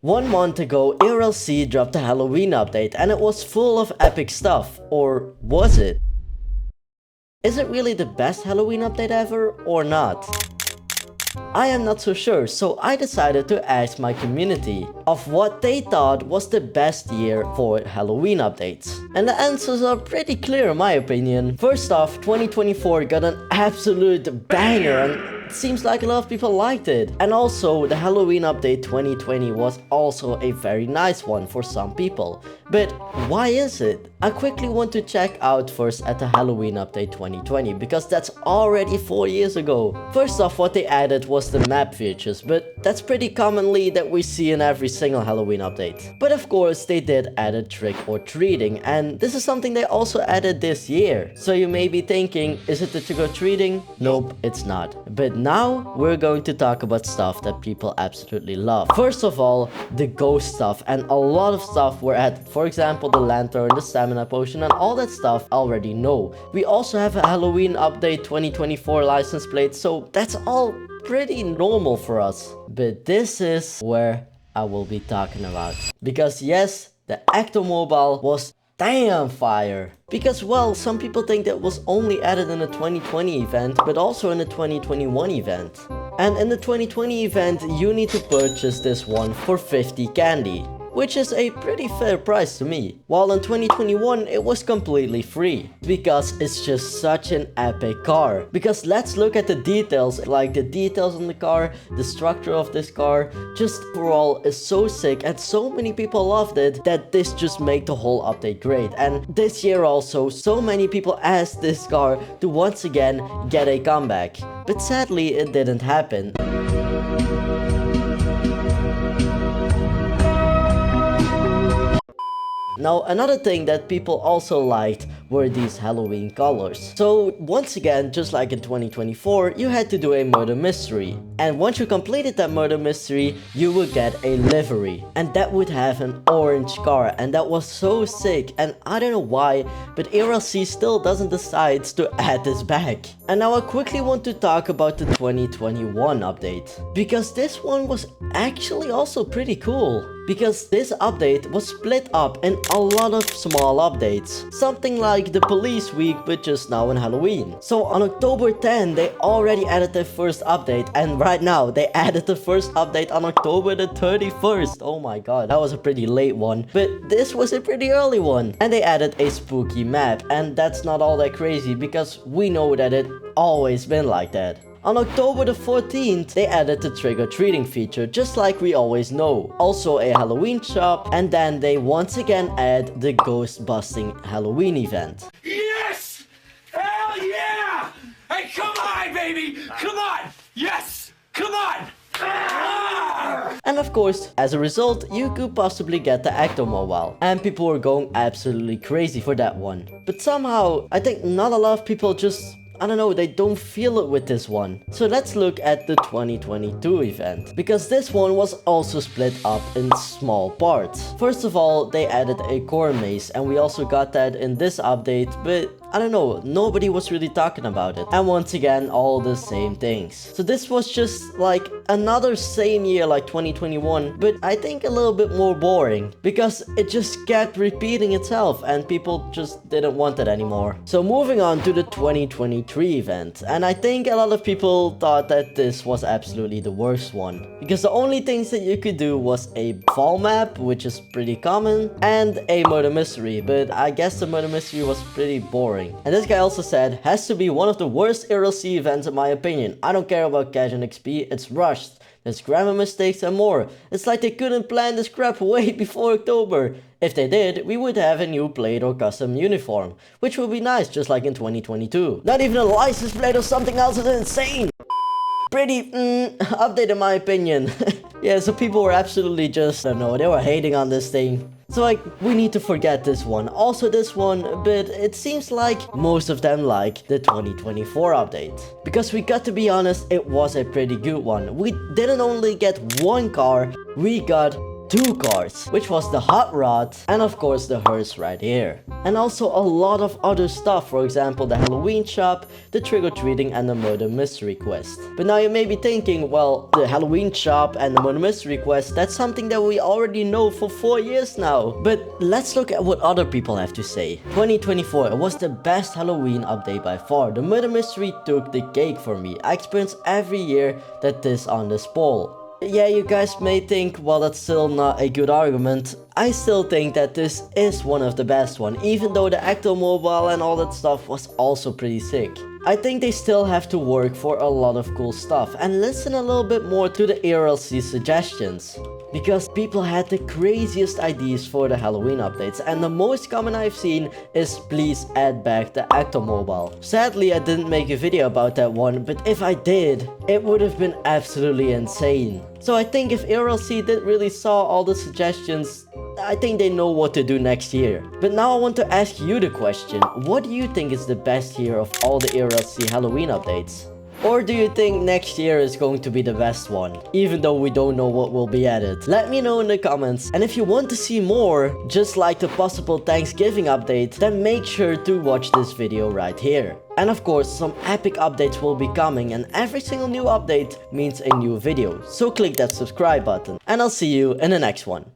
1 month ago, ERLC dropped a Halloween update and it was full of epic stuff. Or was it? Is it really the best Halloween update ever or not? I am not so sure, so I decided to ask my community of what they thought was the best year for Halloween updates. And the answers are pretty clear in my opinion. First off, 2024 got an absolute banger and it seems like a lot of people liked it. And also, the Halloween update 2020 was also a very nice one for some people. But why is it? I quickly want to check out first at the Halloween update 2020 because that's already 4 years ago. First off, what they added was the map features, but that's pretty commonly that we see in every single Halloween update. But of course, they did add a trick or treating, and this is something they also added this year. So you may be thinking, is it the trick or treating? Nope, it's not. But now we're going to talk about stuff that people absolutely love. First of all, the ghost stuff, and a lot of stuff were added. For example, the lantern, the stamina potion, and all that stuff I already know. We also have a Halloween update 2024 license plate, so that's all pretty normal for us. But this is where I will be talking about. Because yes, the Ectomobile was damn fire. Because well, some people think that was only added in the 2020 event, but also in the 2021 event. And in the 2020 event, you need to purchase this one for 50 candy, which is a pretty fair price to me. While in 2021, it was completely free, because it's just such an epic car. Because let's look at the details, like the details on the car, the structure of this car, just overall is so sick and so many people loved it that this just made the whole update great. And this year also, so many people asked this car to once again get a comeback. But sadly, it didn't happen. Now, another thing that people also liked were these Halloween colors. So once again, just like in 2024, you had to do a murder mystery. And once you completed that murder mystery, you would get a livery. And that would have an orange car. And that was so sick. And I don't know why, but ERLC still doesn't decide to add this back. And now I quickly want to talk about the 2021 update. Because this one was actually also pretty cool. Because this update was split up in a lot of small updates. Something like the police week, but just now in Halloween. So on October 10, they already added their first update. And right now, they added the first update on October the 31st. Oh my god, that was a pretty late one. But this was a pretty early one. And they added a spooky map. And that's not all that crazy because we know that it always been like that. On October the 14th, they added the trick-or-treating feature, just like we always know. Also a Halloween shop, and then they once again add the ghost-busting Halloween event. Yes! Hell yeah! Hey, come on, baby! Come on! Yes! Come on! Ah! And of course, as a result, you could possibly get the Ectomobile. And people were going absolutely crazy for that one. But somehow, I think not a lot of people just... I don't know, they don't feel it with this one. So let's look at the 2022 event. Because this one was also split up in small parts. First of all, they added a core maze and we also got that in this update, but I don't know, nobody was really talking about it. And once again, all the same things. So this was just like another same year like 2021, but I think a little bit more boring. Because it just kept repeating itself and people just didn't want it anymore. So moving on to the 2023 event. And I think a lot of people thought that this was absolutely the worst one. Because the only things that you could do was a fall map, which is pretty common, and a murder mystery. But I guess the murder mystery was pretty boring. And this guy also said, has to be one of the worst ERLC events in my opinion. I don't care about cash and XP, it's rushed. There's grammar mistakes and more. It's like they couldn't plan this crap way before October. If they did, we would have a new plate or custom uniform, which would be nice just like in 2022. Not even a license plate or something else is insane. Pretty update in my opinion. Yeah, so people were absolutely just, I don't know, they were hating on this thing. So like, we need to forget this one. Also this one, but it seems like most of them like the 2024 update. Because we got to be honest, it was a pretty good one. We didn't only get one car, we got 2 cars, which was the hot rod and of course the hearse right here. And also a lot of other stuff, for example the Halloween shop, the trick-or-treating and the murder mystery quest. But now you may be thinking, well, the Halloween shop and the murder mystery quest, that's something that we already know for 4 years now. But let's look at what other people have to say. 2024 was the best Halloween update by far. The murder mystery took the cake for me. I experience every year that this on this poll. Yeah, you guys may think, well, that's still not a good argument. I still think that this is one of the best one, even though the Ectomobile and all that stuff was also pretty sick. I think they still have to work for a lot of cool stuff and listen a little bit more to the ERLC suggestions. Because people had the craziest ideas for the Halloween updates, and the most common I've seen is please add back the Ectomobile. Sadly, I didn't make a video about that one, but if I did, it would have been absolutely insane. So I think if ERLC did really saw all the suggestions, I think they know what to do next year. But now I want to ask you the question, what do you think is the best year of all the ERLC Halloween updates? Or do you think next year is going to be the best one, even though we don't know what will be added? Let me know in the comments. And if you want to see more, just like the possible Thanksgiving update, then make sure to watch this video right here. And of course, some epic updates will be coming, and every single new update means a new video. So click that subscribe button, and I'll see you in the next one.